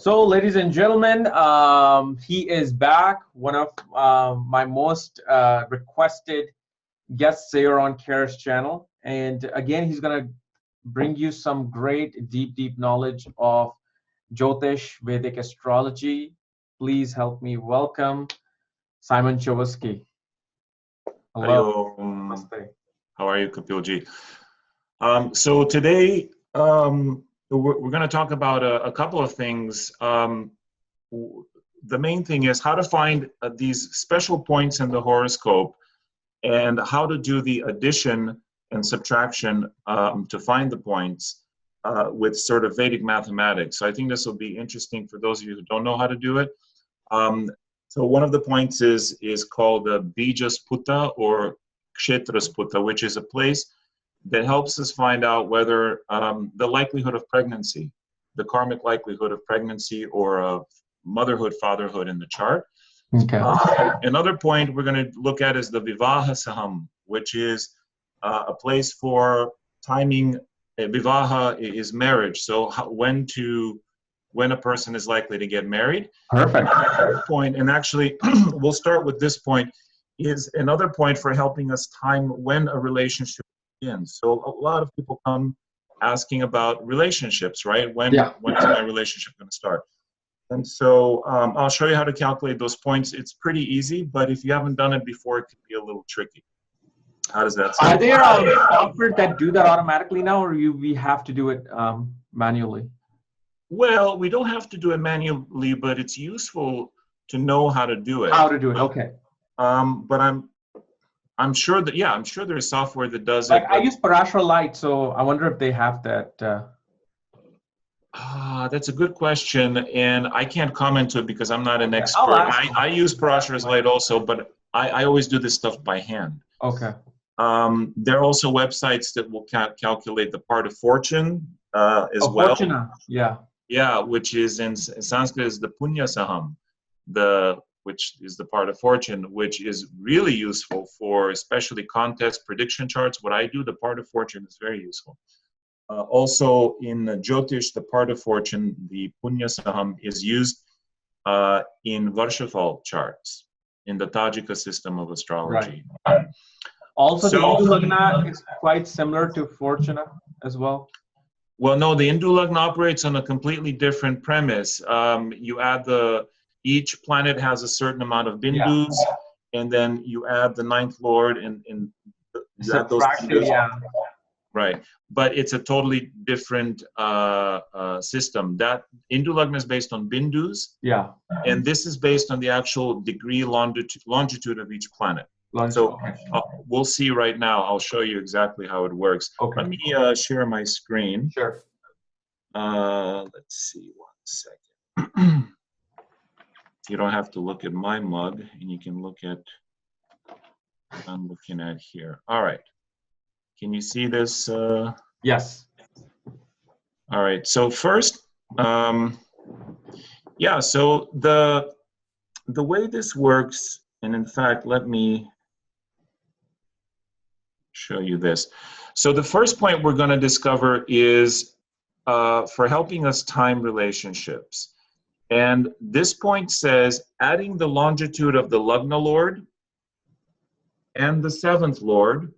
So, ladies and gentlemen, he is back. One of my most requested guests here on KRSchannel. And again, he's going to bring you some great, deep knowledge of Jyotish, Vedic Astrology. Please help me welcome Simon Chowasky. Hello. Namaste. How are you, Kapiel Ji? So today, we're going to talk about a couple of things. The main thing is how to find these special points in the horoscope and how to do the addition and subtraction to find the points with sort of Vedic mathematics. So I think this will be interesting for those of you who don't know how to do it. So one of the points is called Bijasputa or Kshetrasputa, which is a place that helps us find out whether the likelihood of pregnancy, the karmic likelihood of pregnancy or of motherhood, fatherhood in the chart. Okay. Another point we're going to look at is the Vivaha Saham, which is a place for timing. Vivaha is marriage, so when a person is likely to get married. Perfect. Point, and actually we'll start with this point, is another point for helping us time when a relationship begins. So a lot of people come asking about relationships, right? When is my relationship going to start? And so I'll show you how to calculate those points. It's pretty easy, but if you haven't done it before, it can be a little tricky. How does that sound? Are there software that do that automatically now, or we have to do it manually? Well, we don't have to do it manually, but it's useful to know how to do it. How to do it? Okay. But I'm sure that I'm sure there's software that does like it. I use Parashara Lite, so I wonder if they have that. That's a good question, and I can't comment to it because I'm not an expert. I use Parashara Lite also, but I always do this stuff by hand. Okay. There are also websites that will calculate the part of fortune as well. Fortuna. Yeah. Yeah, which is in Sanskrit is the Punya Saham, which is the part of fortune, which is really useful for especially contest prediction charts. What I do, the part of fortune is very useful. Also in Jyotish, the part of fortune, the Punya Saham, is used in Varshafal charts, in the Tajika system of astrology. Right. Also, the Hindu Lagna is quite similar to Fortuna as well. Well, no, the Hindu Lagna operates on a completely different premise. You add each planet has a certain amount of bindus, and then you add the ninth lord and you add those bindus. Right, but it's a totally different system. That Hindu Lagna is based on bindus, and this is based on the actual degree longitude of each planet. So we'll see right now. I'll show you exactly how it works. Okay. Let me share my screen. Sure. Let's see, 1 second. You don't have to look at my mug, and you can look at what I'm looking at here. All right. Can you see this? Yes. All right. So first, so the way this works, and in fact, let me show you this. So the first point we're going to discover is for helping us time relationships. And this point says adding the longitude of the Lagna Lord and the seventh Lord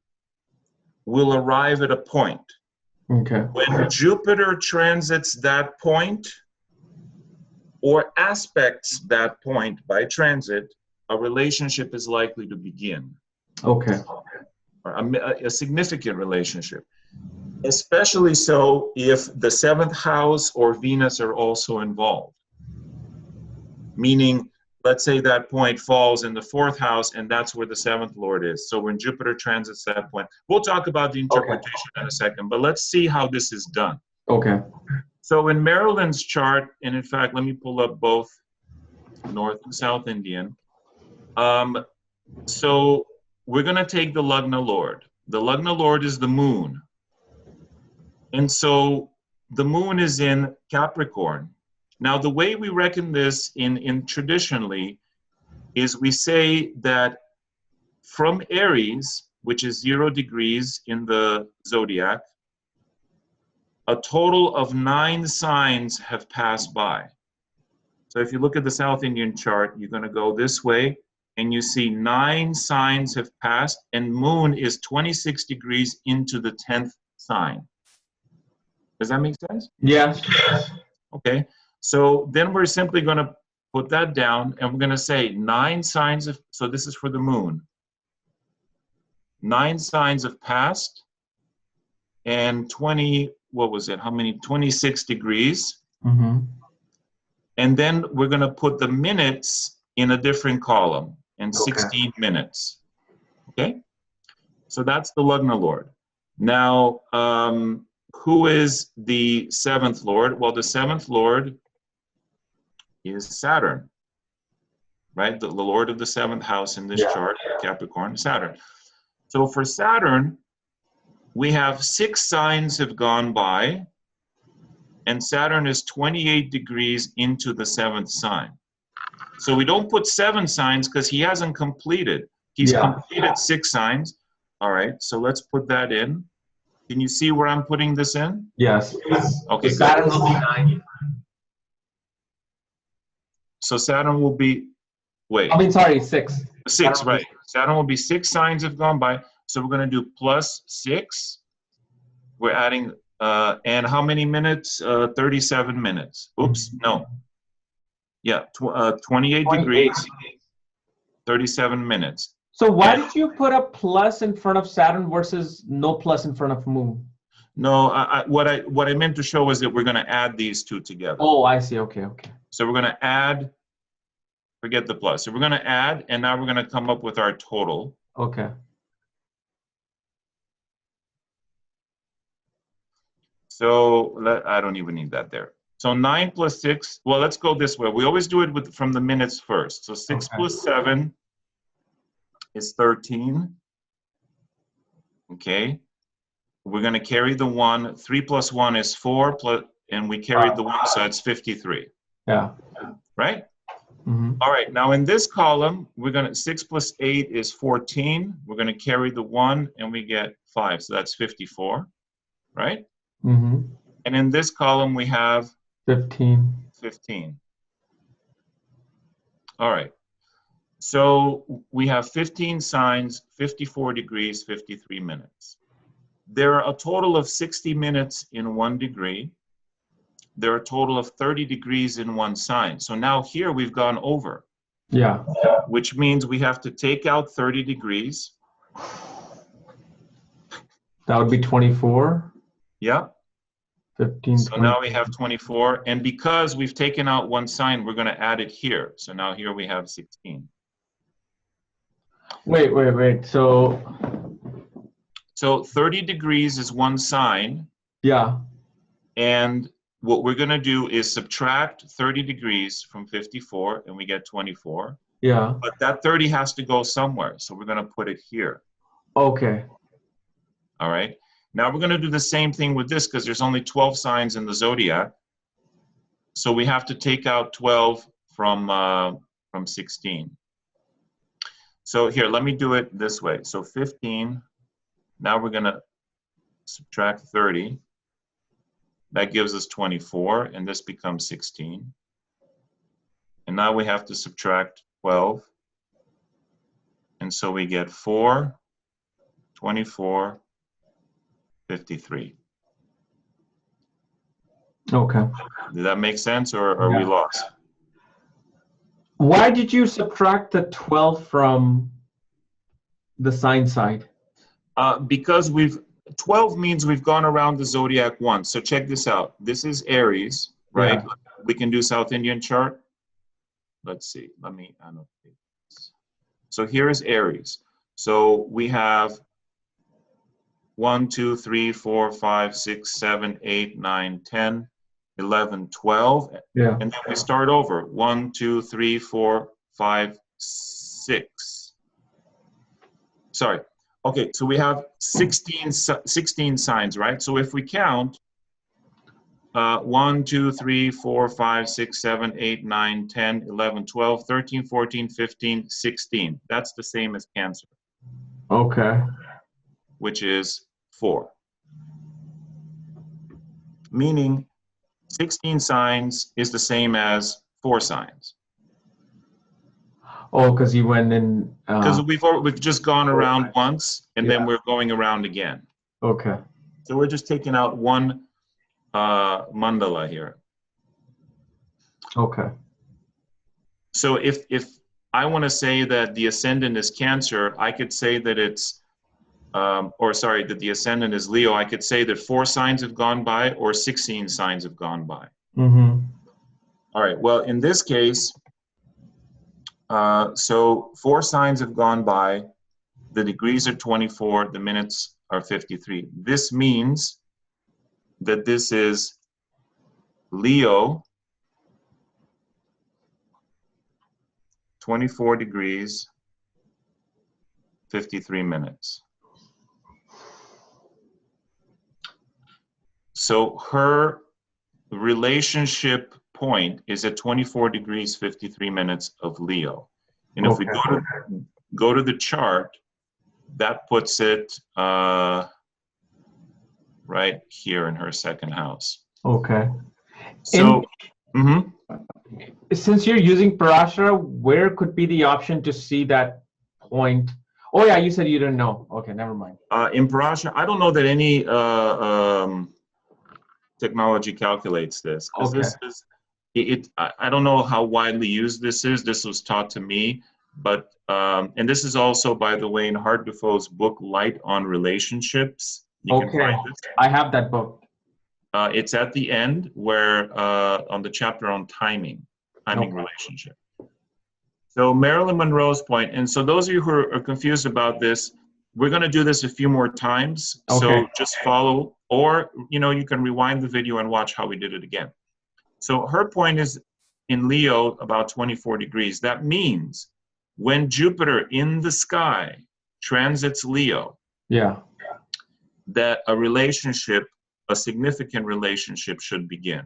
will arrive at a point. Okay. When Jupiter transits that point or aspects that point by transit, a relationship is likely to begin. Okay. A significant relationship. Especially so if the seventh house or Venus are also involved. Meaning, let's say that point falls in the fourth house and that's where the seventh Lord is. So when Jupiter transits that point, we'll talk about the interpretation in a second, but let's see how this is done. Okay. So in Maryland's chart, and in fact, let me pull up both North and South Indian. So we're going to take the Lagna Lord. The Lagna Lord is the moon. And so the moon is in Capricorn. Now, the way we reckon this in traditionally is we say that from Aries, which is 0 degrees in the zodiac, a total of 9 signs have passed by. So if you look at the South Indian chart, you're going to go this way, and you see 9 signs have passed, and moon is 26 degrees into the 10th sign. Does that make sense? Yeah. Okay. So then we're simply going to put that down, and we're going to say 9 signs of, so this is for the moon. 9 signs have passed, and 20, what was it? How many? 26 degrees. Mm-hmm. And then we're going to put the minutes in a different column, and 16 minutes. Okay? So that's the Lugna Lord. Now, who is the 7th Lord? Well, the 7th Lord is Saturn, right? The Lord of the 7th house in this chart, Capricorn, Saturn. So for Saturn, we have 6 signs have gone by, and Saturn is 28 degrees into the 7th sign. So we don't put 7 signs because he hasn't completed. He's completed 6 signs. All right, so let's put that in. Can you see where I'm putting this in? Yes. Okay, so Saturn will be 9. So Saturn will be, wait. I mean, sorry, 6. 6, right. Saturn will be 6 signs have gone by. So we're going to do plus 6. We're adding, and how many minutes? 37 minutes. Oops, no. Yeah, 28 degrees, 37 minutes. So why did you put a plus in front of Saturn versus no plus in front of Moon? No, what I meant to show is that we're going to add these two together. Oh, I see. Okay, okay. So we're going to add, forget the plus. So we're going to add, and now we're going to come up with our total. Okay. So I don't even need that there. So 9 plus 6, well, let's go this way. We always do it from the minutes first. So 6 plus 7 is 13. Okay. We're going to carry the 1. 3 plus 1 is 4, and we carried the 1, so it's 53. Yeah. Right? Mm-hmm. All right. Now in this column, we're going to 6 plus 8 is 14. We're going to carry the 1, and we get 5, so that's 54. Right? Mm-hmm. And in this column, we have 15. 15. All right. So we have 15 signs, 54 degrees, 53 minutes. There are a total of 60 minutes in 1 degree. There are a total of 30 degrees in 1 sign. So now here we've gone over. Yeah. Which means we have to take out 30 degrees. That would be 24. Yeah. 15. So now we have 24. And because we've taken out 1 sign, we're going to add it here. So now here we have 16. Wait. So 30 degrees is 1 sign. Yeah. And what we're going to do is subtract 30 degrees from 54, and we get 24. Yeah. But that 30 has to go somewhere. So we're going to put it here. Okay. All right. Now we're going to do the same thing with this because there's only 12 signs in the zodiac. So we have to take out 12 from 16. So here, let me do it this way. So 15. Now we're going to subtract 30. That gives us 24, and this becomes 16. And now we have to subtract 12. And so we get 4, 24, 53. Okay. Did that make sense, or are we lost? Why did you subtract the 12 from the sign side? Because 12 means we've gone around the zodiac once. So check this out. This is Aries, right? Yeah. We can do South Indian chart. Let's see. Let me annotate this. So here is Aries. So we have 1, 2, 3, 4, 5, 6, 7, 8, 9, 10, 11, 12. Yeah. And then we start over. 1, 2, 3, 4, 5, 6. Sorry. Okay, so we have 16 signs, right? So if we count 1, 2, 3, 4, 5, 6, 7, 8, 9, 10, 11, 12, 13, 14, 15, 16. That's the same as Cancer. Okay. Which is 4. Meaning 16 signs is the same as 4 signs. Oh, because you went in. Because we've just gone around once, and then we're going around again. Okay. So we're just taking out one mandala here. Okay. So if I want to say that the ascendant is Cancer, I could say that it's, that the ascendant is Leo. I could say that 4 signs have gone by or 16 signs have gone by. Mm-hmm. All right. Well, in this case, so 4 signs have gone by. The degrees are 24. The minutes are 53. This means that this is Leo, 24 degrees, 53 minutes. So her relationship point is at 24 degrees, 53 minutes of Leo. And if we go to the chart, that puts it right here in her second house. Okay. So, since you're using Parashara, where could be the option to see that point? Oh yeah, you said you didn't know. Okay, never mind. In Parashara, I don't know that any technology calculates this, because this is I don't know how widely used this is. This was taught to me, but and this is also, by the way, in Hart Defoe's book Light on Relationships. You can find this. I have that book. It's at the end where on the chapter on timing relationship. So Marilyn Monroe's point, and so those of you who are confused about this, we're going to do this a few more times. So just follow, or you can rewind the video and watch how we did it again. So her point is in Leo about 24 degrees. That means when Jupiter in the sky transits Leo, that a significant relationship should begin.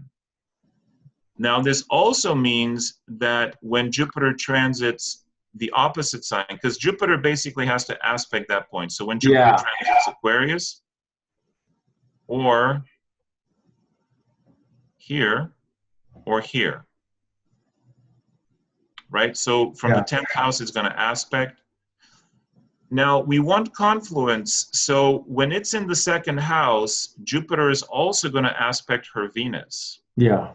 Now, this also means that when Jupiter transits the opposite sign, because Jupiter basically has to aspect that point. So when Jupiter transits Aquarius, or here, or here, right? So from the 10th house, it's going to aspect. Now, we want confluence. So when it's in the second house, Jupiter is also going to aspect her Venus. Yeah.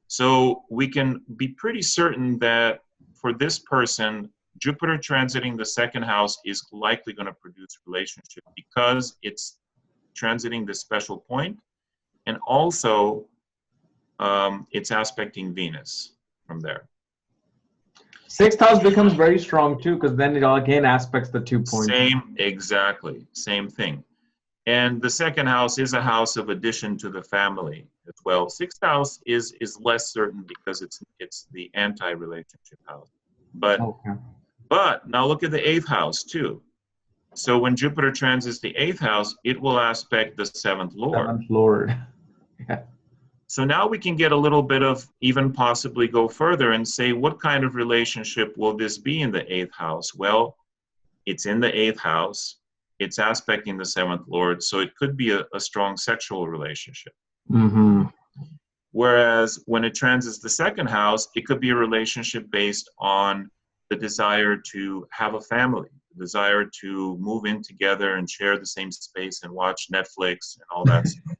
So we can be pretty certain that for this person, Jupiter transiting the second house is likely going to produce relationship, because it's transiting this special point, and also it's aspecting Venus from there. 6th house becomes very strong too, because then it again aspects the 2 points. Exactly, same thing. And the second house is a house of addition to the family as well. 6th house is less certain, because it's the anti-relationship house. But now look at the 8th house too. So when Jupiter transits the 8th house, it will aspect the 7th Lord. 7th Lord. So now we can get a little bit of, even possibly go further and say, what kind of relationship will this be in the 8th house? Well, it's in the 8th house. It's aspecting the 7th Lord. So it could be a strong sexual relationship. Mm-hmm. Whereas when it transits the second house, it could be a relationship based on the desire to have a family, the desire to move in together and share the same space and watch Netflix and all that stuff.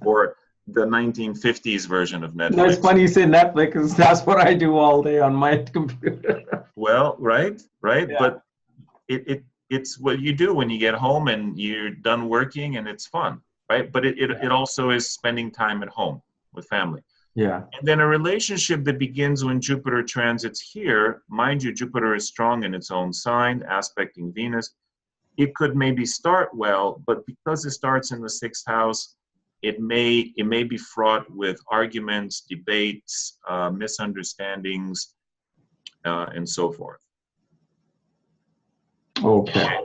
Or the 1950s version of Netflix. That's funny you say Netflix, because that's what I do all day on my computer. Well, right. Yeah. But it's what you do when you get home and you're done working, and it's fun, right? But it also is spending time at home with family. Yeah. And then a relationship that begins when Jupiter transits here, mind you, Jupiter is strong in its own sign, aspecting Venus. It could maybe start well, but because it starts in the 6th house, it may be fraught with arguments, debates, misunderstandings, and so forth. Okay.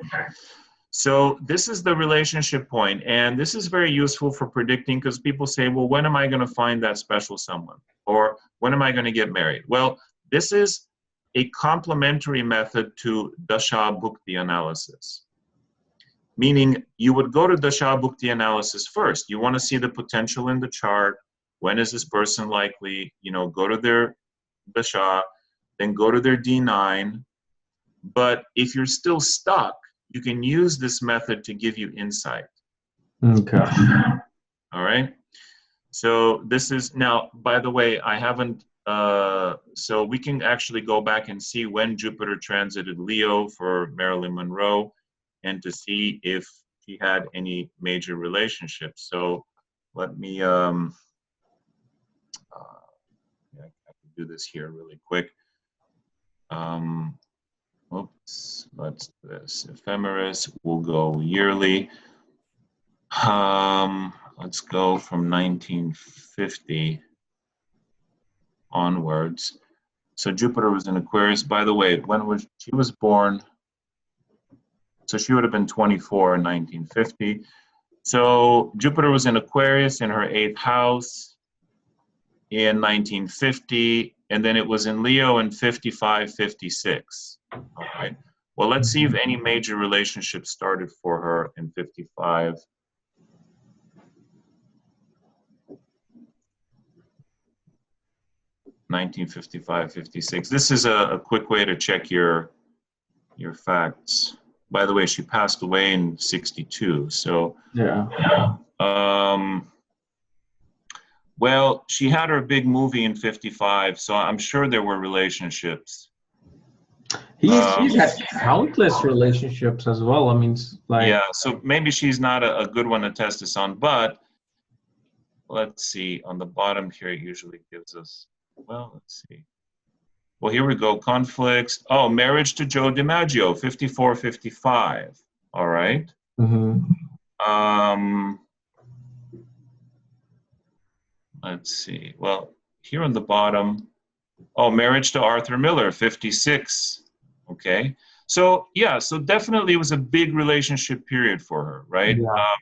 So this is the relationship point, and this is very useful for predicting, because people say, well, when am I going to find that special someone? Or when am I going to get married? Well, this is a complementary method to Dasha Bhukti analysis. Meaning, you would go to Dasha Bhukti analysis first. You want to see the potential in the chart. when is this person likely, you know, go to their dasha, then go to their D9. But if you're still stuck, you can use this method to give you insight. Okay. All right. So this is now, by the way, I haven't, so we can actually go back and see when Jupiter transited Leo for Marilyn Monroe and to see if she had any major relationships. So let me, yeah, I can do this here really quick. Oops, let's do this. Ephemeris, we'll go yearly. Let's go from 1950 onwards. So Jupiter was in Aquarius. By the way, when was she was born? So she would have been 24 in 1950. So Jupiter was in Aquarius in her 8th house in 1950, and then it was in Leo in 55, 56. All right. Well, let's see if any major relationships started for her in 55. (1955-56). This is a quick way to check your facts. By the way, she passed away in 62. So Yeah. Well, she had her big movie in 55, so I'm sure there were relationships. He's had countless relationships as well. I mean, like, yeah, so maybe she's not a good one to test this on, but let's see. On the bottom here, it usually gives us, well, let's see. Well, here we go. Conflicts. Oh, marriage to Joe DiMaggio, 54, 55. All right. Let's see. Well, here on the bottom, oh, marriage to Arthur Miller, 56. Okay. So, yeah, so definitely it was a big relationship period for her, right? Yeah.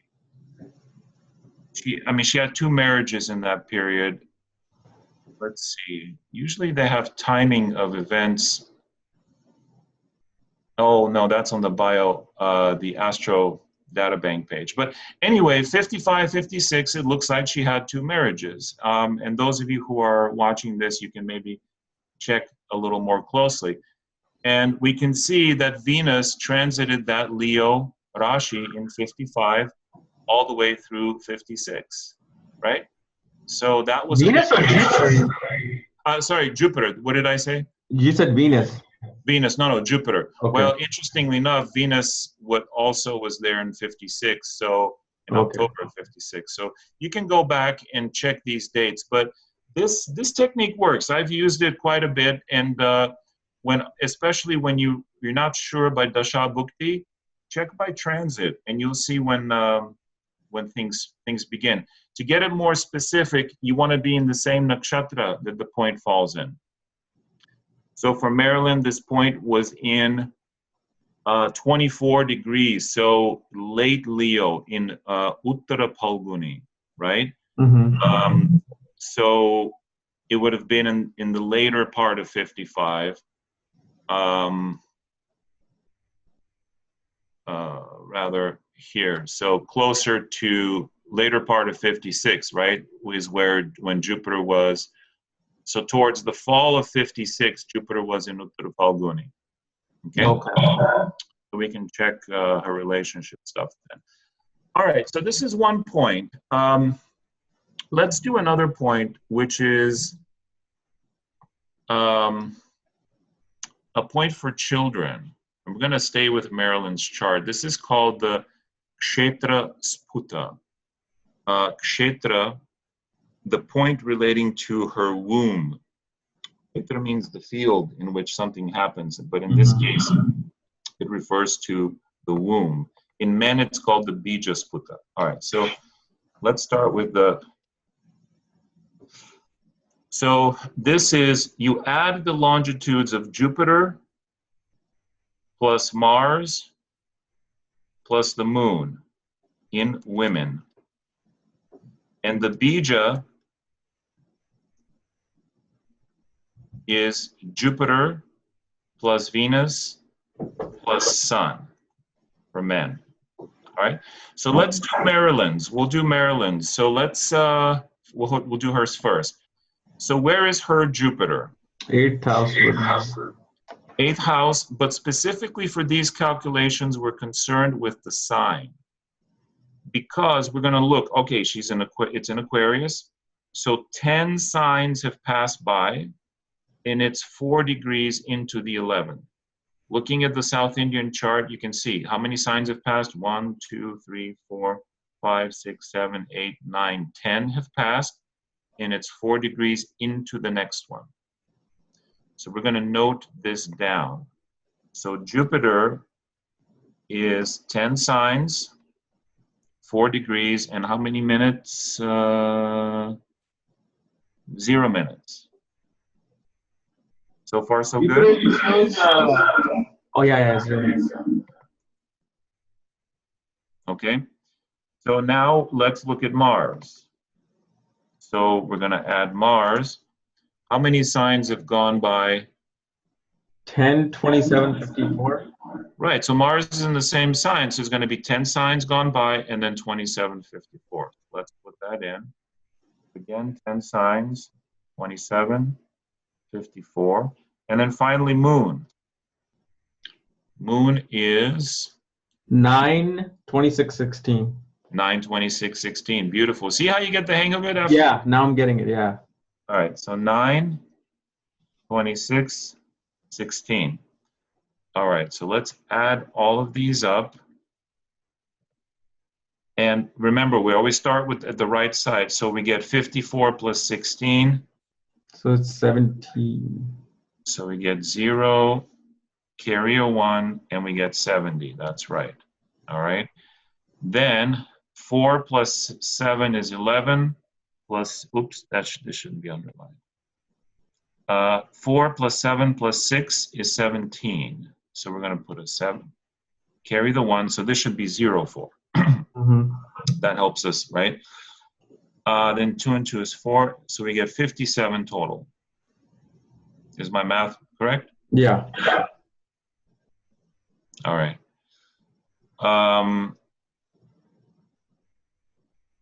She had 2 marriages in that period. Let's see. Usually they have timing of events. Oh, no, that's on the bio, the Astro Databank page. But anyway, 55, 56, it looks like she had 2 marriages. And those of you who are watching this, you can maybe check a little more closely. And we can see that Venus transited that Leo Rashi in 55 all the way through 56, right? So that was Venus or Jupiter? Sorry, Jupiter. What did I say? You said Venus. Venus, no, Jupiter. Okay. Well, interestingly enough, Venus also was there in 56, so in October of 56. So you can go back and check these dates, but this technique works. I've used it quite a bit, and especially when you're not sure by Dasha Bhukti, check by transit, and you'll see when things begin. To get it more specific, you want to be in the same nakshatra that the point falls in. So for Maryland, this point was in 24 degrees, so late Leo in Uttara Phalguni, right? So it would have been in the later part of 55, rather here. So closer to later part of 56, right, is when Jupiter was. So towards the fall of 56, Jupiter was in Uttara Phalguni. Okay? So we can check her relationship stuff then. All right, so this is one point. Let's do another point, which is a point for children. And we're going to stay with Marilyn's chart. This is called the Kshetra Sputa. Kshetra, the point relating to her womb. Kshetra means the field in which something happens, but in this case, it refers to the womb. In men, it's called the Bija Sputa. All right, so let's start with so this is, you add the longitudes of Jupiter plus Mars plus the moon in women. And the Bija is Jupiter plus Venus plus Sun for men. All right, so let's do Maryland's. We'll do Maryland's. So let's we'll do hers first. So where is her Jupiter? 8th house. 8th house, but specifically for these calculations, we're concerned with the sign. Because we're going to look, okay, it's in Aquarius, so 10 signs have passed by, and it's 4 degrees into the 11th. Looking at the South Indian chart, you can see how many signs have passed. 1, 2, 3, 4, 5, 6, 7, 8, 9, 10 have passed, and it's 4 degrees into the next one. So we're going to note this down. So Jupiter is 10 signs, 4 degrees, and how many minutes? 0 minutes. So far, so good? Oh, yeah, 0 minutes. Okay. So now let's look at Mars. So we're going to add Mars. How many signs have gone by? 10, 27, 54. Right, so Mars is in the same sign, so there's going to be 10 signs gone by and then 27, 54. Let's put that in. Again, 10 signs, 27, 54. And then finally, Moon. Moon is? 9, 26, 16. 9, 26, 16. Beautiful. See how you get the hang of it? Yeah, now I'm getting it, yeah. All right, so 9, 26, 16. All right, so let's add all of these up. And remember, we always start with at the right side. So we get 54 plus 16. So it's 17. So we get 0, carry a 1, and we get 70. That's right. All right. Then 4 plus 7 is 11. Plus, oops, this shouldn't be underlined. 4 plus 7 plus 6 is 17. So we're going to put a 7. Carry the 1. So this should be 0, 4. That helps us, right? Then 2 and 2 is 4. So we get 57 total. Is my math correct? Yeah. All right.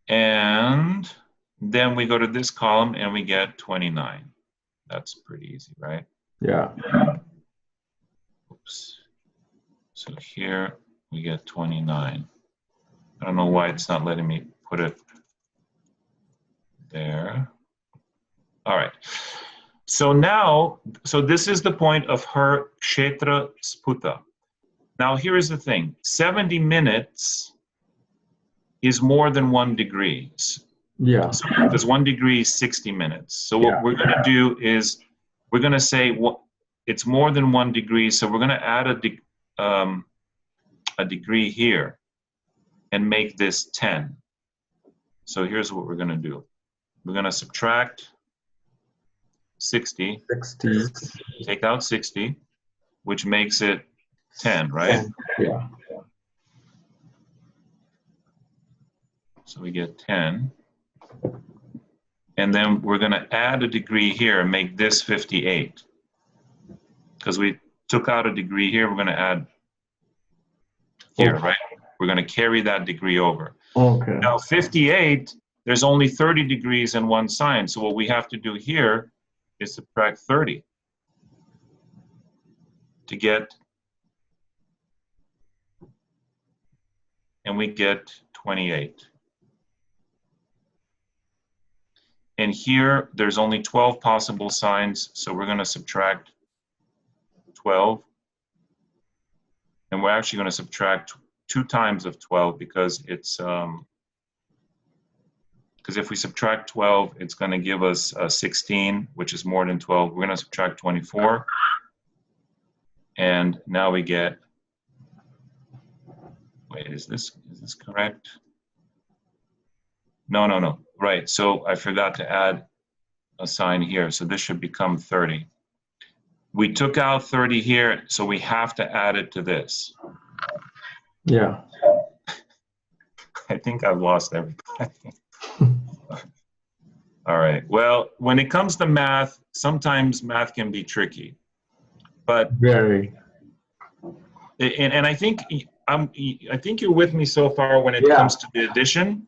And then we go to this column and we get 29. That's pretty easy, right? Yeah. Oops. So here we get 29. I don't know why it's not letting me put it there. All right. So now, this is the point of her Kshetra Sputa. Now here is the thing. 70 minutes is more than 1 degree. Yeah. So, because 1 degree is 60 minutes. So what we're going to do is we're going to say it's more than 1 degree. So we're going to add a degree here and make this 10. So here's what we're going to do. We're going to subtract 60. Take out 60, which makes it 10, right? 10. Yeah. So we get 10. And then we're going to add a degree here and make this 58. Because we took out a degree here, we're going to add here, right? We're going to carry that degree over. Okay. Now 58, there's only 30 degrees in one sign. So what we have to do here is subtract 30 to get, and we get 28. And here, there's only 12 possible signs, so we're going to subtract 12. And we're actually going to subtract 2 times of 12 because it's, because if we subtract 12, it's going to give us 16, which is more than 12. We're going to subtract 24. And now we get, wait, is this correct? No. Right, so I forgot to add a sign here. So this should become 30. We took out 30 here, so we have to add it to this. Yeah. I think I've lost everybody. All right, well, when it comes to math, sometimes math can be tricky. But very. And I think you're with me so far when it comes to the addition.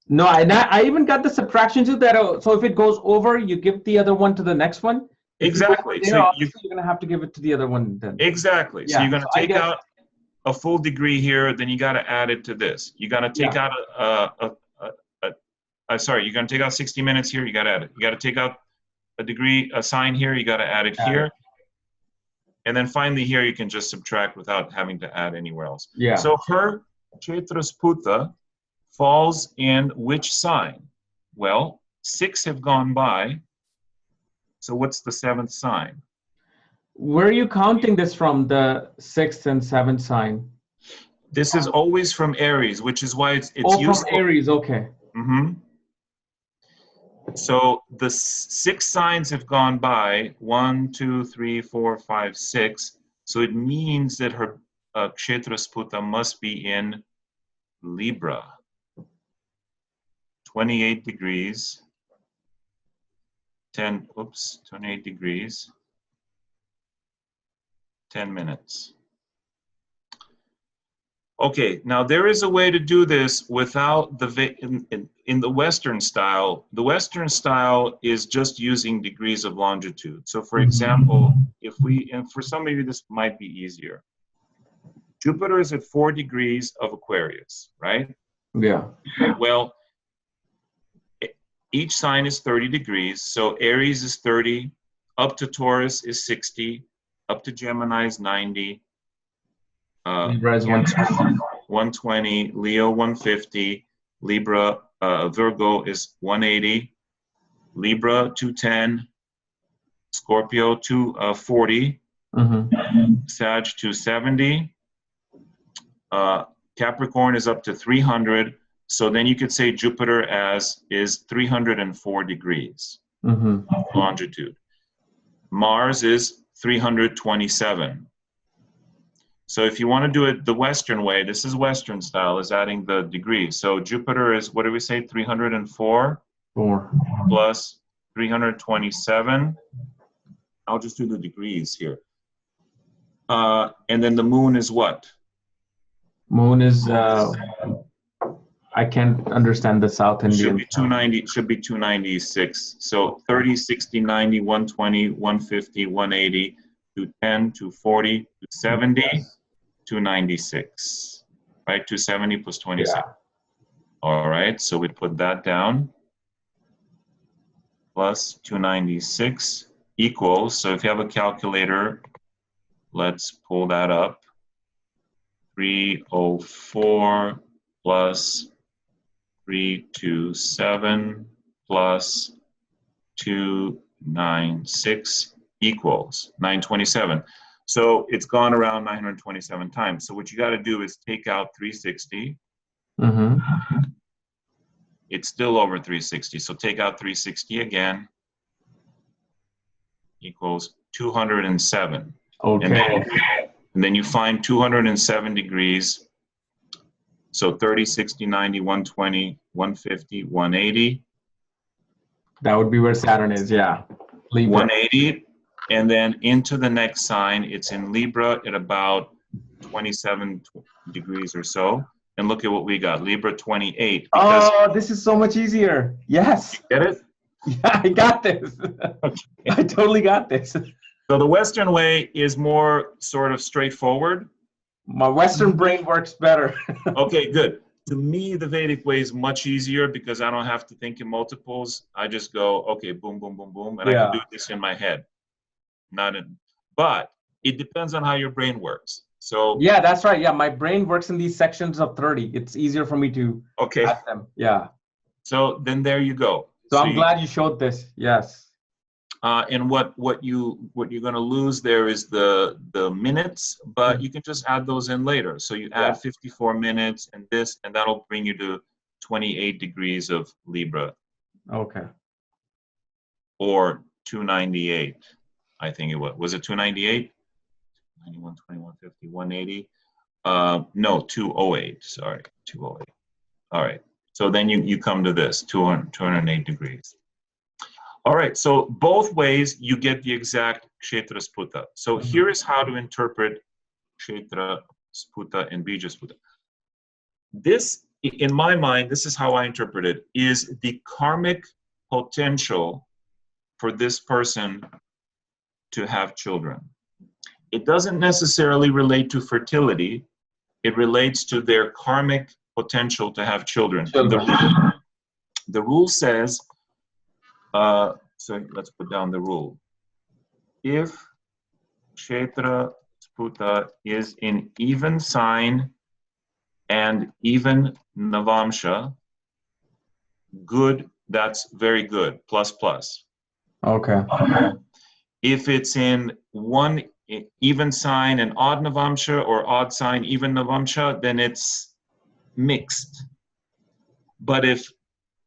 No, I even got the subtraction too. That so if it goes over, you give the other one to the next one. If you go over Exactly. there, obviously you're gonna have to give it to the other one then. Exactly. So Yeah. you're going to So I take get. out a full degree here, then you got to add it to this. You got to take Yeah. out sorry, you're going to take out 60 minutes here, you got to add it. You got to take out a degree, a sign here, you got to add it here. And then finally here, you can just subtract without having to add anywhere else. Yeah. So her Kshetrasputa falls in which sign? Well, 6 have gone by. So what's the 7th sign? Where are you counting this from, the 6th and 7th sign? This is always from Aries, which is why it's Oh, useful. from Aries, okay. Mm-hmm. So the 6 signs have gone by, 1, 2, 3, 4, 5, 6. So it means that her Kshetrasputa must be in Libra. 28 degrees, 28 degrees, 10 minutes. Okay, now there is a way to do this without in the Western style. The Western style is just using degrees of longitude. So for example, and for some of you this might be easier. Jupiter is at 4 degrees of Aquarius, right? Yeah. Well, each sign is 30 degrees. So Aries is 30, up to Taurus is 60, up to Gemini is 90. Libra is 120. 120, Leo 150, Libra, Virgo is 180, Libra 210, Scorpio 240, Sag 270, Capricorn is up to 300. So then you could say Jupiter is 304 degrees longitude. Mars is 327. So if you want to do it the Western way, this is Western style, is adding the degrees. So Jupiter is, what do we say, 304? 4. Plus 327. I'll just do the degrees here. And then the moon is what? Moon is, I can't understand the South Indian. Should be 296. So 30, 60, 90, 120, 150, 180, 210, 240, 270. 296, right? 270 plus 26. Yeah. All right, so we put that down. Plus 296 equals, so if you have a calculator, let's pull that up. 304 plus 327 plus 296 equals 927. So it's gone around 927 times. So what you got to do is take out 360. It's still over 360. So take out 360 again. Equals 207. Okay. And then you find 207 degrees. So 30, 60, 90, 120, 150, 180. That would be where Saturn is, yeah. Libra. 180. And then into the next sign, it's in Libra at about 27 degrees or so. And look at what we got, Libra 28. Oh, this is so much easier. Yes. You get it? Yeah, I got this. Okay. I totally got this. So the Western way is more sort of straightforward. My Western brain works better. Okay, good. To me, the Vedic way is much easier because I don't have to think in multiples. I just go, okay, boom, boom, boom, boom, and I can do this in my head. But it depends on how your brain works. So yeah, that's right. Yeah, my brain works in these sections of 30. It's easier for me to add them. Yeah. So then there you go. So I'm glad you showed this. Yes. And what you're going to lose there is the minutes, but you can just add those in later. So you add 54 minutes and this, and that'll bring you to 28 degrees of Libra. Okay. Or 298, I think it was. Was it 298? 91, 21, 50, 180. No, 208. Sorry, 208. All right. So then you come to this, 208 degrees. All right, so both ways you get the exact Kshetrasputa. So here is how to interpret Kshetrasputa and Bijasputa. This in my mind, this is how I interpret it, is the karmic potential for this person to have children. It doesn't necessarily relate to fertility. It relates to their karmic potential to have children. And the rule says, so let's put down the rule. If Kshetra Sputa is in even sign and even Navamsha, good, that's very good, plus plus. Okay. If it's in one even sign and odd Navamsha, or odd sign, even Navamsha, then it's mixed. But if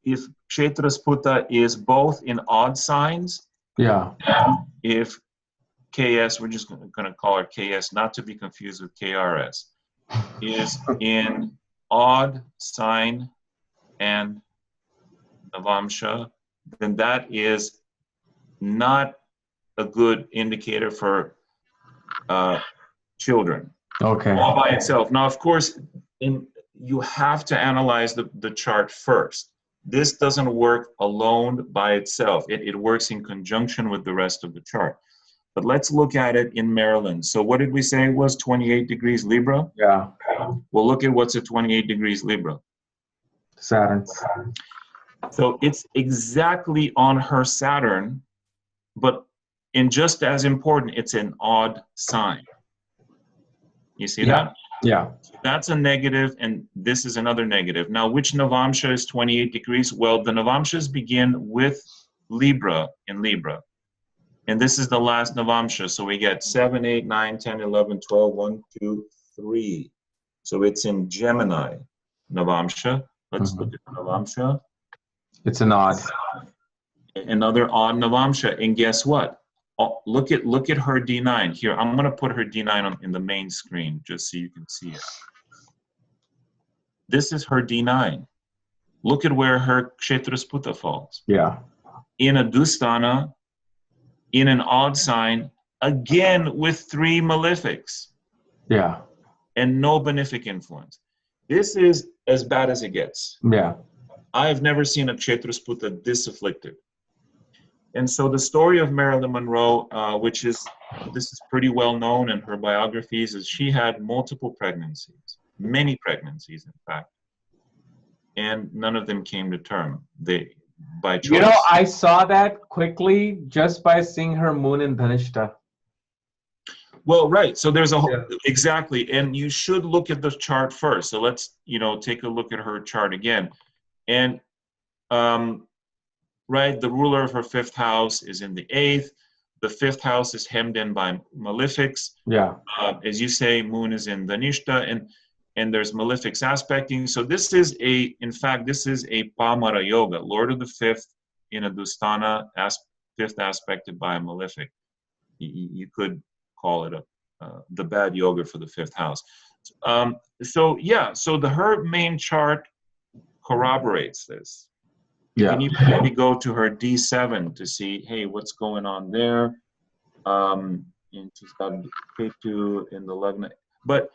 Kshetra Sputa is both in odd signs, yeah. If KS, we're just going to call her KS, not to be confused with KRS, is in odd sign and Navamsha, then that is not a good indicator for children. Okay. All by itself. Now, of course, you have to analyze the chart first. This doesn't work alone by itself. It works in conjunction with the rest of the chart. But let's look at it in Maryland. So what did we say it was? 28 degrees Libra? Yeah. Well, look at what's at 28 degrees Libra. Saturn. So it's exactly on her Saturn, but in just as important, it's an odd sign. You see that? Yeah. That's a negative, and this is another negative. Now, which Navamsha is 28 degrees? Well, the Navamshas begin with Libra in Libra. And this is the last Navamsha. So we get 7, 8, 9, 10, 11, 12, 1, 2, 3. So it's in Gemini Navamsha. Let's look at the Navamsha. It's an odd. Another odd Navamsha. And guess what? Oh, look at her D9. Here, I'm going to put her D9 in the main screen just so you can see it. This is her D9. Look at where her Kshetra Sputa falls. Yeah. In a Dusthana, in an odd sign, again with 3 malefics. Yeah. And no benefic influence. This is as bad as it gets. Yeah. I've never seen a Kshetra Sputa this afflicted. And so the story of Marilyn Monroe, this is pretty well known in her biographies, is she had multiple pregnancies, many pregnancies, in fact, and none of them came to term. By choice. You know, I saw that quickly just by seeing her moon in Dhanishta. Well, right. So there's exactly, and you should look at the chart first. So let's, take a look at her chart again, and right, the ruler of her 5th house is in the 8th. The 5th house is hemmed in by malefics. Yeah. As you say, moon is in Dhanishta, and there's malefics aspecting. So this is a Pamara yoga, Lord of the 5th in a Dusthana, 5th aspected by a malefic. You could call it the bad yoga for the 5th house. So her main chart corroborates this. Yeah. And you can maybe go to her D7 to see, hey, what's going on there? And she's got Ketu in the Lagna. But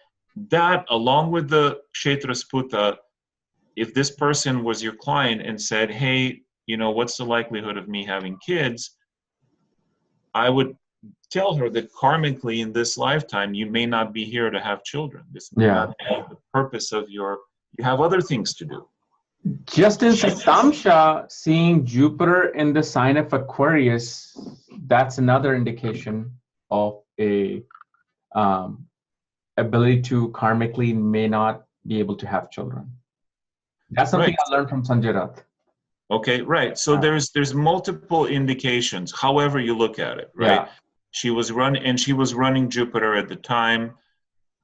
that, along with the Kshetra Sputa, if this person was your client and said, hey, what's the likelihood of me having kids? I would tell her that karmically in this lifetime, you may not be here to have children. This may not be the purpose of you have other things to do. Just in Satamsha, seeing Jupiter in the sign of Aquarius, that's another indication of a ability to karmically may not be able to have children. That's something I learned from Sanjay Rath. Okay, right. So there's multiple indications, however you look at it, right? Yeah. She was running Jupiter at the time.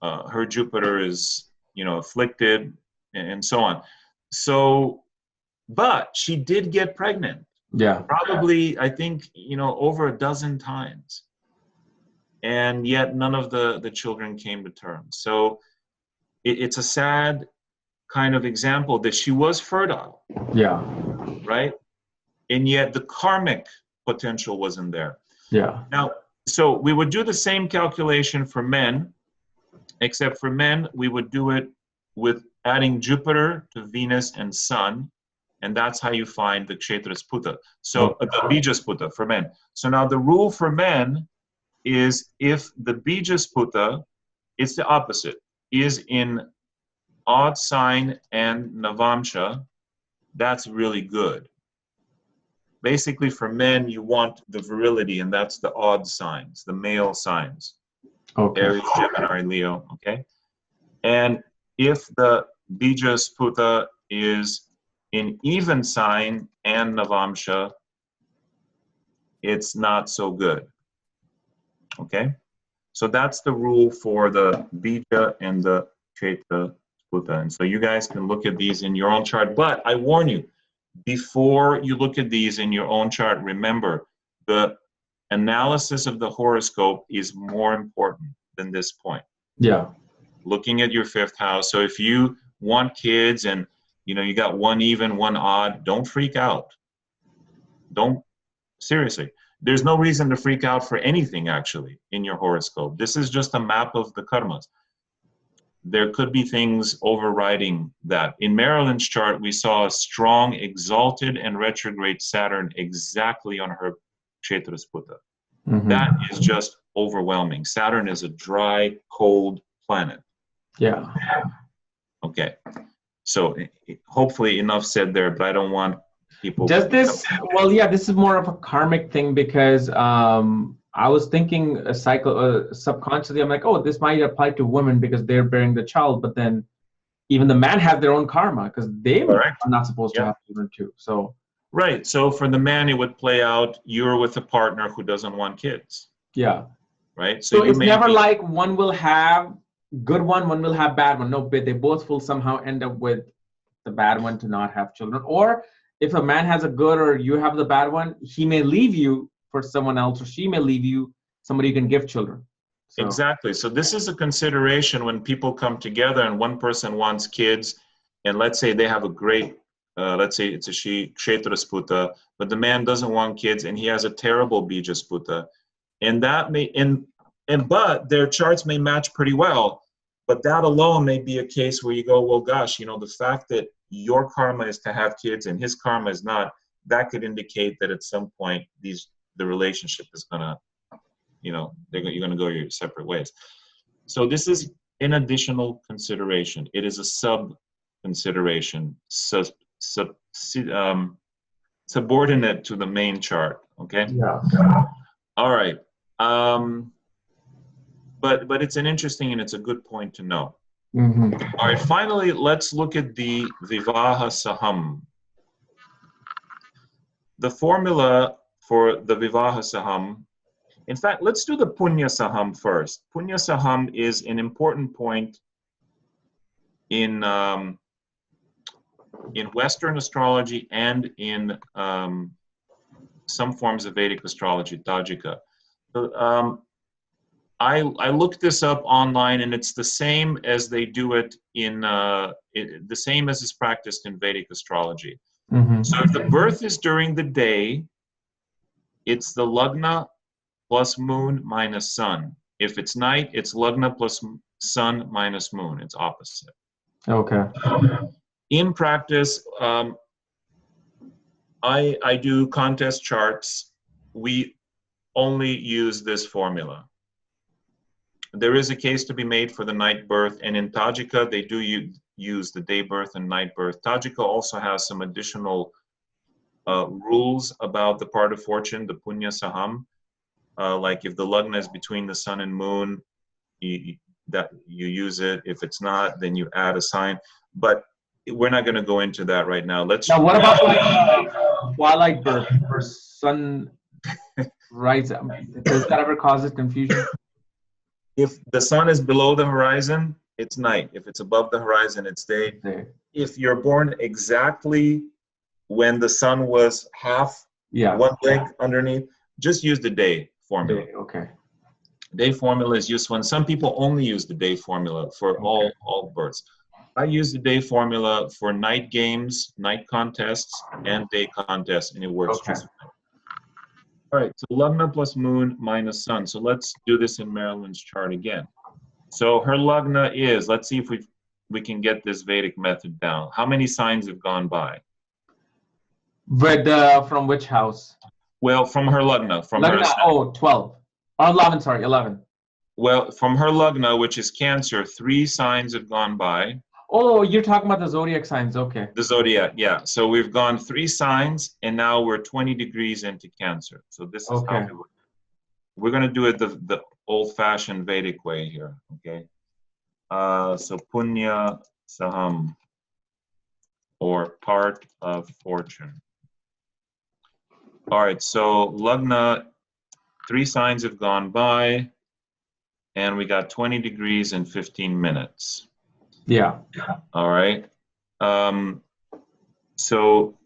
Her Jupiter is, afflicted and so on. So, but she did get pregnant. Yeah. Probably, I think, over a dozen times. And yet none of the children came to term. So it's a sad kind of example that she was fertile. Yeah. Right? And yet the karmic potential wasn't there. Yeah. Now, so we would do the same calculation for men, except for men, we would do it with adding Jupiter to Venus and Sun, and that's how you find the Kshetrasputa. So the Bijasputa for men. So now the rule for men is if the Bijasputa, it's the opposite, is in odd sign and Navamsha, that's really good. Basically for men, you want the virility, and that's the odd signs, the male signs. Okay. Aries, Gemini, Leo, okay? And if the Bijasputa is in even sign and Navamsha, it's not so good. Okay? So that's the rule for the Bija and the Kshetrasputa. And so you guys can look at these in your own chart. But I warn you, before you look at these in your own chart, remember the analysis of the horoscope is more important than this point. Yeah. Looking at your fifth house. So if you want kids and you got one even, one odd, don't freak out. Don't, seriously. There's no reason to freak out for anything actually in your horoscope. This is just a map of the karmas. There could be things overriding that. In Marilyn's chart, we saw a strong, exalted, and retrograde Saturn exactly on her Kshetrasputa. Mm-hmm. That is just overwhelming. Saturn is a dry, cold planet. Yeah. Okay. So hopefully enough said there, but I don't want people. Does this, well, yeah, this is more of a karmic thing because I was thinking subconsciously, I'm like, oh, this might apply to women because they're bearing the child, but then even the man have their own karma because they are not supposed to have children too. So right. So for the man, it would play out you're with a partner who doesn't want kids. Yeah. Right. So it's never like one will have good one will have bad one. No, but they both will somehow end up with the bad one to not have children. Or if a man has a good or you have the bad one, he may leave you for someone else, or she may leave you somebody you can give children. So. Exactly. So this is a consideration when people come together and one person wants kids, and let's say they have a great, let's say it's a Kshetrasputa, but the man doesn't want kids and he has a terrible Bijasputa, and that may but their charts may match pretty well, but that alone may be a case where you go, well, gosh, the fact that your karma is to have kids and his karma is not, that could indicate that at some point the relationship is gonna, you're gonna go your separate ways. So this is an additional consideration. It is a sub-consideration, subordinate to the main chart. Okay. Yeah. All right. But it's an interesting and it's a good point to know. Mm-hmm. All right, finally, let's look at the Vivaha Saham. The formula for the Vivaha Saham, in fact, let's do the Punya Saham first. Punya Saham is an important point in Western astrology and in some forms of Vedic astrology, Tajika. So, I looked this up online, and it's the same as they do it the same as is practiced in Vedic astrology. Mm-hmm. So if the birth is during the day, it's the Lagna plus moon minus sun. If it's night, it's Lagna plus sun minus moon. It's opposite. Okay. In practice, I do contest charts. We only use this formula. There is a case to be made for the night birth, and in Tajika, they do use the day birth and night birth. Tajika also has some additional rules about the part of fortune, the Punya Saham. Like if the Lagna is between the sun and moon, you use it. If it's not, then you add a sign. But we're not going to go into that right now. Now, what about like twilight birth or sunrise? Does that ever cause confusion? If the sun is below the horizon, it's night. If it's above the horizon, it's day. Okay. If you're born exactly when the sun was half, one leg underneath, just use the day formula. Day, okay. Day formula is useful, and some people only use the day formula for all births. I use the day formula for night games, night contests, and day contests, and it works just fine. All right, so Lagna plus moon minus sun. So let's do this in Marilyn's chart again. So her Lagna is, let's see if we can get this Vedic method down. How many signs have gone by? With from which house? Well, from her Lagna, from her Lagna, ascendant. 12. Or 11, sorry, 11. Well, from her Lagna, which is Cancer, 3 signs have gone by. Oh, you're talking about the zodiac signs, okay. The zodiac, yeah. So we've gone 3 signs, and now we're 20 degrees into Cancer. So this is how we're going to do it the old-fashioned Vedic way here, okay? So Punya Saham, or part of fortune. All right, so Lagna, 3 signs have gone by, and we got 20 degrees in 15 minutes. Yeah. All right. So,